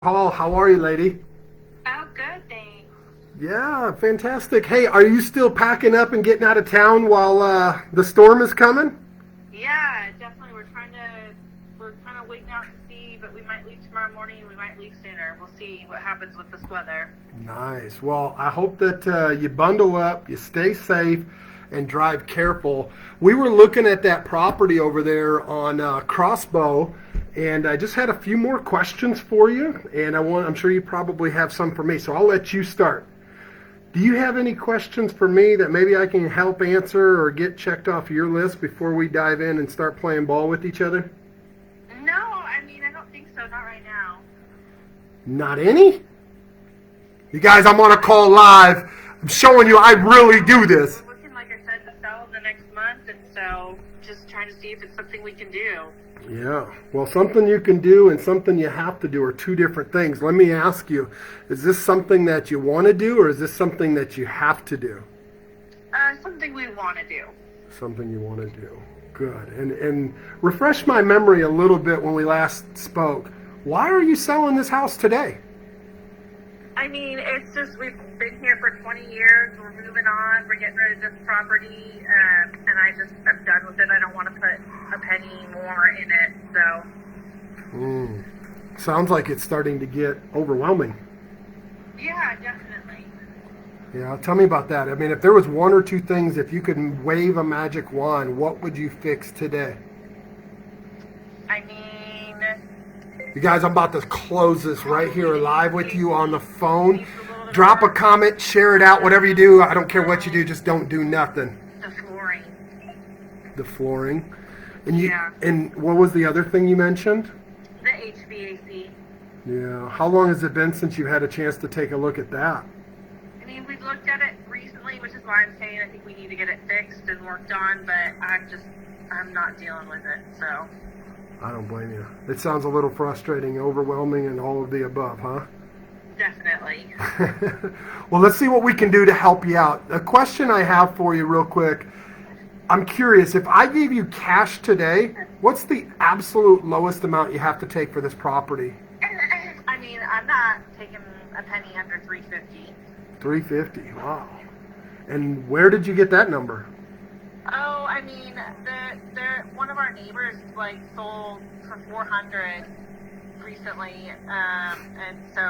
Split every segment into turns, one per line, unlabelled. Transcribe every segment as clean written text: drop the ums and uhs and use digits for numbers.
Paul, how are you, lady?
Oh, good, thanks.
Yeah, fantastic. Hey, are you still packing up and getting out of town while the storm is coming?
Yeah, definitely. We're kind of waiting out to see, but we might leave tomorrow morning. We might leave sooner. We'll see what happens with this weather.
Nice. Well, I hope that you bundle up, you stay safe, and drive careful. We were looking at that property over there on Crossbow, and I just had a few more questions for you, and I'm sure you probably have some for me, so I'll let you start. Do you have any questions for me that maybe I can help answer or get checked off your list before we dive in and start playing ball with each other?
No, I mean, I don't think so. Not right now.
Not any? You guys, I'm on a call live. I'm showing you I really do this.
We're looking, like I said, to sell in the next month, and so just trying to see if it's something we can do.
Yeah. Well, something you can do and something you have to do are two different things. Let me ask you, is this something that you want to do or is this something that you have to do?
Something we want to do.
Something you want to do. Good. And refresh my memory a little bit when we last spoke. Why are you selling this house today?
I mean, it's just we've been here for 20 years. We're moving on. We're getting rid of this property, and I'm done with it. I don't want to put a penny more in it. So,
Sounds like it's starting to get overwhelming.
yeah, definitely.
Yeah, tell me about that. I mean, if there was one or two things, if you could wave a magic wand, what would you fix today?
I mean,
You guys, I'm about to close this right here live with you on the phone. Drop a comment, share it out, whatever you do. I don't care what you do, just don't do nothing.
the flooring.
The flooring.
Yeah.
And what was the other thing you mentioned?
The HVAC.
Yeah. How long has it been since you've had a chance to take a look at that?
I mean, we looked at it recently, which is why I'm saying I think we need to get it fixed and worked on, but I'm not dealing with it, so.
I don't blame you. It sounds a little frustrating, overwhelming, and all of the above, huh?
Definitely.
Well, let's see what we can do to help you out. A question I have for you real quick. I'm curious, if I gave you cash today, what's the absolute lowest amount you have to take for this property?
I mean, I'm not taking a penny under 350.
350. Wow. And where did you get that number?
Oh, I mean, one of our neighbors like sold for 400 recently, and so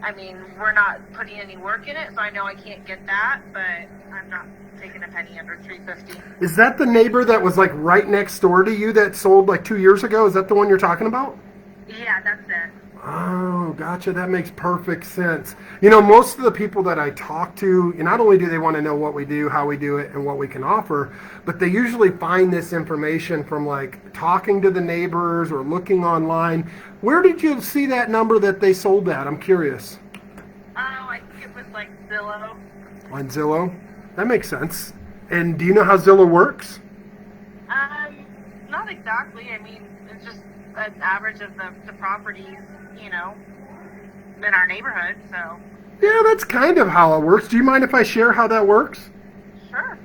I mean, we're not putting any work in it, so I know I can't get that, but I'm not taking a penny under 350.
Is that the neighbor that was like right next door to you that sold like 2 years ago? Is that the one you're talking about?
Yeah, that's it.
Oh, gotcha. That makes perfect sense. You know, most of the people that I talk to, not only do they want to know what we do, how we do it, and what we can offer, but they usually find this information from like talking to the neighbors or looking online. Where did you see that number that they sold at? I'm curious.
Oh, I think it was like Zillow.
On Zillow? That makes sense. And do you know how Zillow works?
Not exactly. I mean, it's just an average of the properties, you know, in our neighborhood, so.
Yeah, that's kind of how it works. Do you mind if I share how that works?
Sure.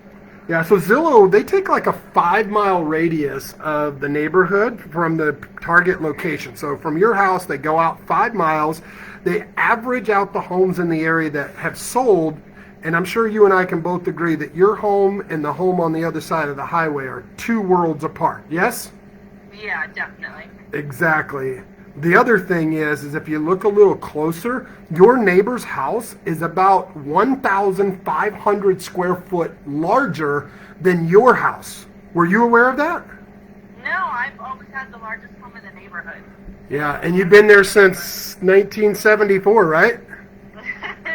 Yeah, so Zillow, they take like a 5 mile radius of the neighborhood from the target location. So from your house, they go out 5 miles. They average out the homes in the area that have sold. And I'm sure you and I can both agree that your home and the home on the other side of the highway are two worlds apart. Yes?
Yeah, definitely.
Exactly. The other thing is if you look a little closer, your neighbor's house is about 1,500 square foot larger than your house. Were you aware of that?
No, I've always had the largest home in the neighborhood.
Yeah, and you've been there since 1974, right?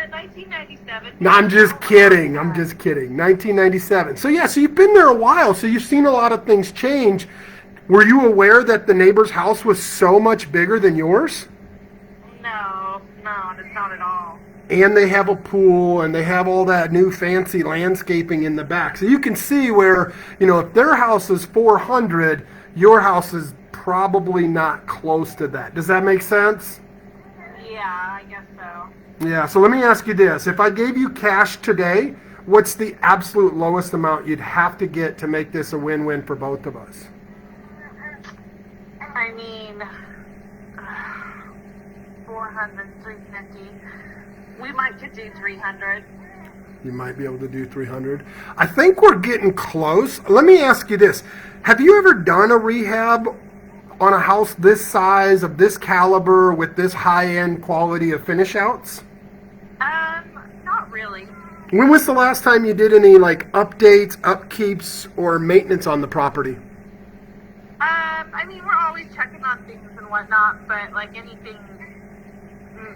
1997.
No, I'm just kidding. I'm just kidding. 1997. So yeah, so you've been there a while, so you've seen a lot of things change. Were you aware that the neighbor's house was so much bigger than yours?
No, it's not at all.
And they have a pool, and they have all that new fancy landscaping in the back. So you can see where, if their house is 400, your house is probably not close to that. Does that make sense?
Yeah, I guess so.
Yeah, so let me ask you this. If I gave you cash today, what's the absolute lowest amount you'd have to get to make this a win-win for both of us?
I mean, 400, 350. We might could do 300.
You might be able to do 300. I think we're getting close. Let me ask you this. Have you ever done a rehab on a house this size, of this caliber, with this high-end quality of finish outs?
Not really.
When was the last time you did any like updates, upkeeps, or maintenance on the property?
I mean, we're always checking on things and whatnot, but like anything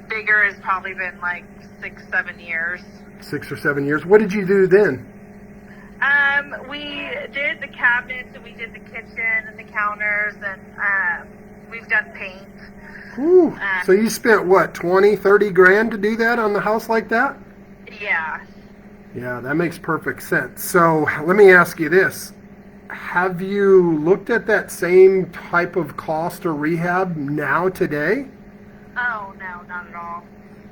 bigger has probably been like 6-7 years.
6 or 7 years. What did you do then?
We did the cabinets and we did the kitchen and the counters and we've done paint.
Whew. So you spent what, 20, 30 grand to do that on the house like that?
Yeah.
Yeah, that makes perfect sense. So let me ask you this. Have you looked at that same type of cost or rehab now today?
Oh, no, not at all.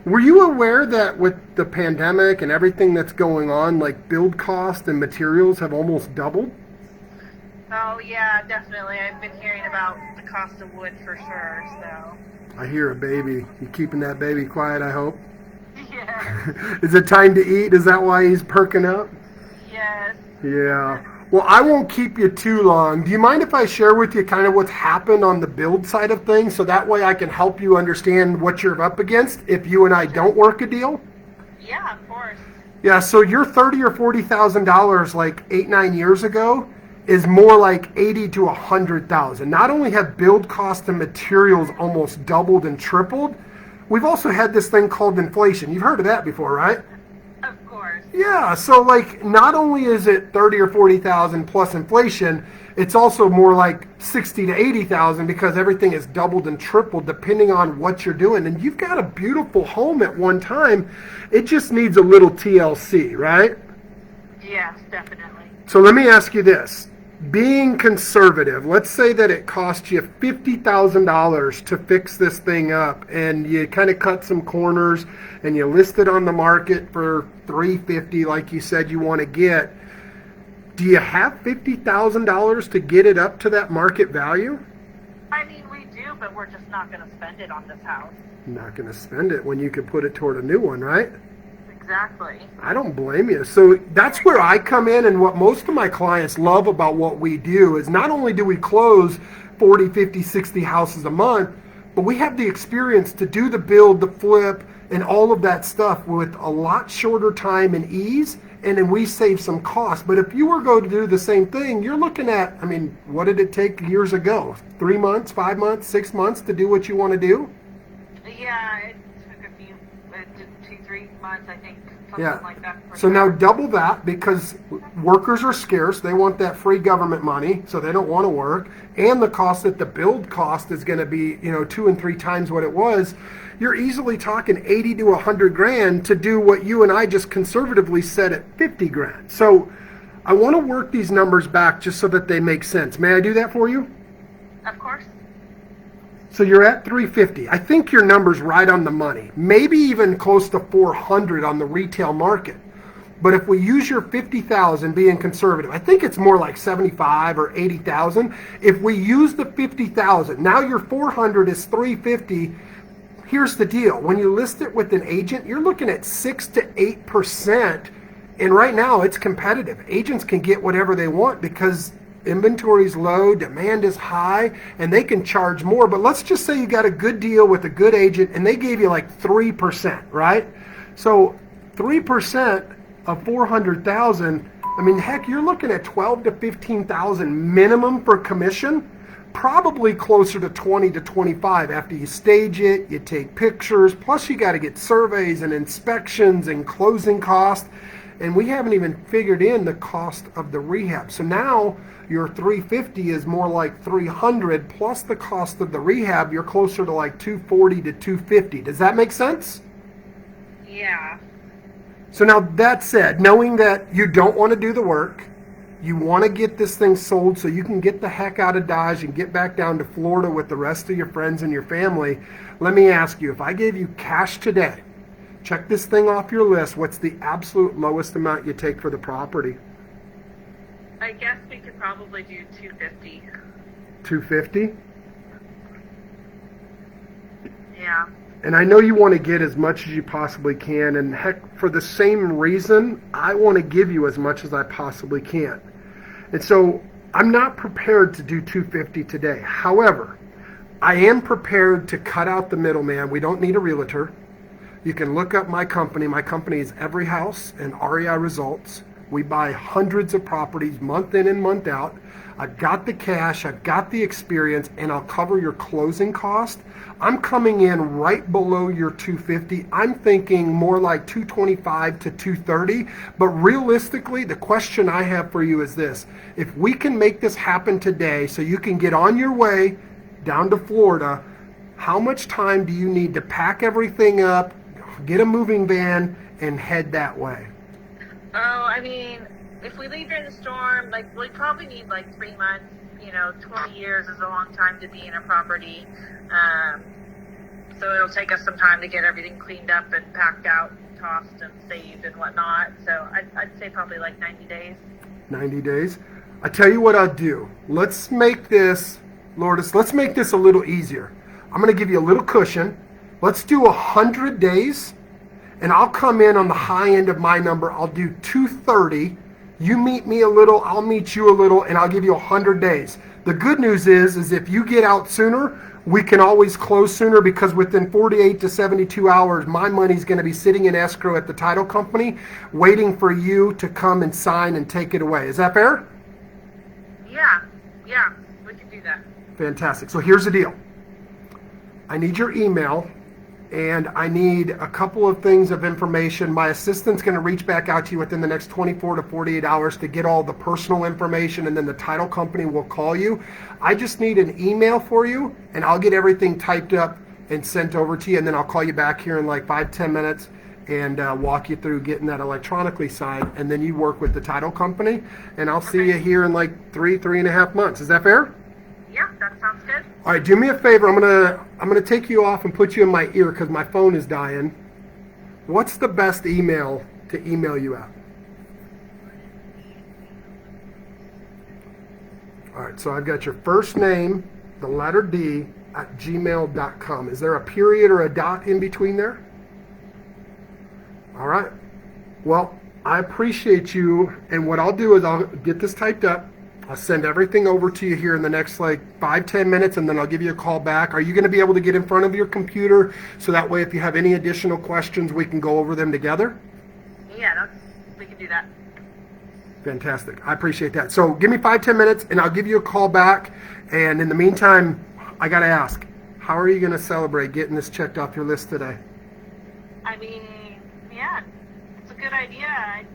Were you aware that with the pandemic and everything that's going on, like build cost and materials have almost doubled?
Oh, yeah, definitely. I've been hearing about the cost of wood for sure, so.
I hear a baby. You keeping that baby quiet, I hope?
Yeah.
Is it time to eat? Is that why he's perking up?
Yes.
Yeah. Well, I won't keep you too long. Do you mind if I share with you kind of what's happened on the build side of things, so that way I can help you understand what you're up against if you and I don't work a deal?
Yeah, of course.
Yeah, so your $30,000 or $40,000 like 8-9 years ago is more like 80 to 100,000. Not only have build cost and materials almost doubled and tripled, we've also had this thing called inflation. You've heard of that before, right?
Of course.
Yeah, so like not only is it 30 or 40,000 plus inflation, it's also more like 60 to 80,000 because everything is doubled and tripled depending on what you're doing. And you've got a beautiful home at one time. It just needs a little TLC, right?
Yes, definitely.
So let me ask you this. Being conservative, let's say that it cost you $50,000 to fix this thing up and you kind of cut some corners and you list it on the market for $350 like you said you want to get. Do you have $50,000 to get it up to that market value?
I mean, we do, but we're just not going to spend it on this house.
Not going to spend it when you could put it toward a new one, right?
Exactly.
I don't blame you. So that's where I come in, and what most of my clients love about what we do is not only do we close 40, 50, 60 houses a month, but we have the experience to do the build, the flip, and all of that stuff with a lot shorter time and ease, and then we save some cost. But if you were going to do the same thing, you're looking at, I mean, what did it take years ago? 3 months, 5 months, 6 months to do what you want to do?
Yeah, it took a few, 2-3 months, I think, something
Yeah.
like that.
So now double that, because workers are scarce. They want that free government money, so they don't want to work. And the cost that the build cost is going to be, 2 and 3 times what it was. You're easily talking 80 to 100 grand to do what you and I just conservatively set at 50 grand. So I want to work these numbers back just so that they make sense. May I do that for you?
Of course.
So you're at 350. I think your number's right on the money. Maybe even close to 400 on the retail market. But if we use your 50,000 being conservative, I think it's more like 75 or 80,000. If we use the 50,000, now your 400 is 350. Here's the deal. When you list it with an agent, you're looking at 6 to 8%. And right now it's competitive. Agents can get whatever they want because inventory's low, demand is high, and they can charge more. But let's just say you got a good deal with a good agent and they gave you like 3%, right? So 3% of 400,000, I mean, heck, you're looking at 12 to 15,000 minimum for commission, probably closer to 20 to 25 after you stage it, you take pictures, plus you got to get surveys and inspections and closing costs. And we haven't even figured in the cost of the rehab. So now your 350 is more like 300 plus the cost of the rehab. You're closer to like 240 to 250. Does that make sense?
Yeah.
So now that said, knowing that you don't want to do the work, you want to get this thing sold so you can get the heck out of Dodge and get back down to Florida with the rest of your friends and your family, let me ask you, if I gave you cash today, check this thing off your list, what's the absolute lowest amount you take for the property?
I guess we could probably do 250.
250?
Yeah.
And I know you want to get as much as you possibly can. And heck, for the same reason, I want to give you as much as I possibly can. And so I'm not prepared to do 250 today. However, I am prepared to cut out the middleman. We don't need a realtor. You can look up my company. My company is Every House and REI Results. We buy hundreds of properties month in and month out. I've got the cash, I've got the experience, and I'll cover your closing cost. I'm coming in right below your 250. I'm thinking more like 225 to 230. But realistically, the question I have for you is this. If we can make this happen today so you can get on your way down to Florida, how much time do you need to pack everything up, get a moving van, and head that way?
Oh, I mean, if we leave during the storm, like, we probably need like 3 months. 20 years is a long time to be in a property. So it'll take us some time to get everything cleaned up and packed out, tossed and saved and whatnot. So I'd say probably like 90 days.
90 days. I tell you what I'll do. Let's make this, Lourdes, let's make this a little easier. I'm going to give you a little cushion. Let's do 100 days, and I'll come in on the high end of my number. I'll do 230. You meet me a little, I'll meet you a little, and I'll give you 100 days. The good news is if you get out sooner, we can always close sooner, because within 48 to 72 hours, my money's going to be sitting in escrow at the title company waiting for you to come and sign and take it away. Is that fair?
Yeah, we can do that.
Fantastic. So here's the deal. I need your email, and I need a couple of things of information. My assistant's going to reach back out to you within the next 24 to 48 hours to get all the personal information, and then the title company will call you. I just need an email for you, and I'll get everything typed up and sent over to you, and then I'll call you back here in like 5-10 minutes and walk you through getting that electronically signed, and then you work with the title company, and I'll see you here in like 3.5 months. Is that fair?
Yeah, that sounds good.
All right, do me a favor. I'm gonna take you off and put you in my ear because my phone is dying. What's the best email to email you at? All right, so I've got your first name, the letter D, at gmail.com. Is there a period or a dot in between there? All right. Well, I appreciate you, and what I'll do is I'll get this typed up. I'll send everything over to you here in the next like 5-10 minutes, and then I'll give you a call back. Are you going to be able to get in front of your computer so that way if you have any additional questions, we can go over them together?
Yeah, we can do that.
Fantastic. I appreciate that. So give me 5-10 minutes, and I'll give you a call back. And in the meantime, I got to ask, how are you going to celebrate getting this checked off your list today?
I mean, yeah, it's a good idea. I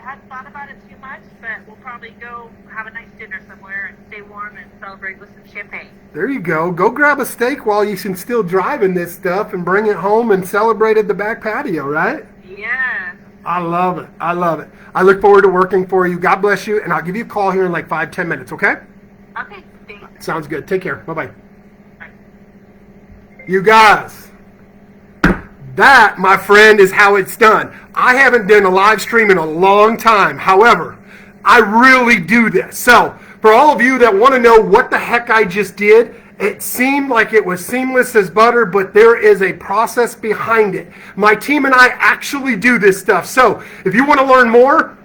hadn't thought about it too much, but we'll probably go have a nice dinner somewhere and stay warm and celebrate with some champagne.
There you go. Go grab a steak while you can still drive in this stuff and bring it home and celebrate at the back patio, right?
Yeah.
I love it. I love it. I look forward to working for you. God bless you, and I'll give you a call here in like 5-10 minutes, okay?
Okay, thanks.
Sounds good. Take care. Bye-bye. Bye. You guys, that, my friend, is how it's done. I haven't done a live stream in a long time. However, I really do this. So, for all of you that want to know what the heck I just did, it seemed like it was seamless as butter, but there is a process behind it. My team and I actually do this stuff. So, if you want to learn more,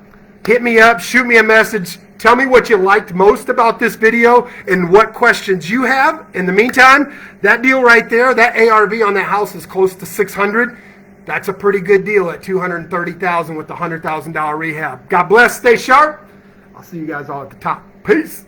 hit me up, shoot me a message. Tell me what you liked most about this video and what questions you have. In the meantime, that deal right there, that ARV on that house is close to $600. That's a pretty good deal at $230,000 with the $100,000 rehab. God bless. Stay sharp. I'll see you guys all at the top. Peace.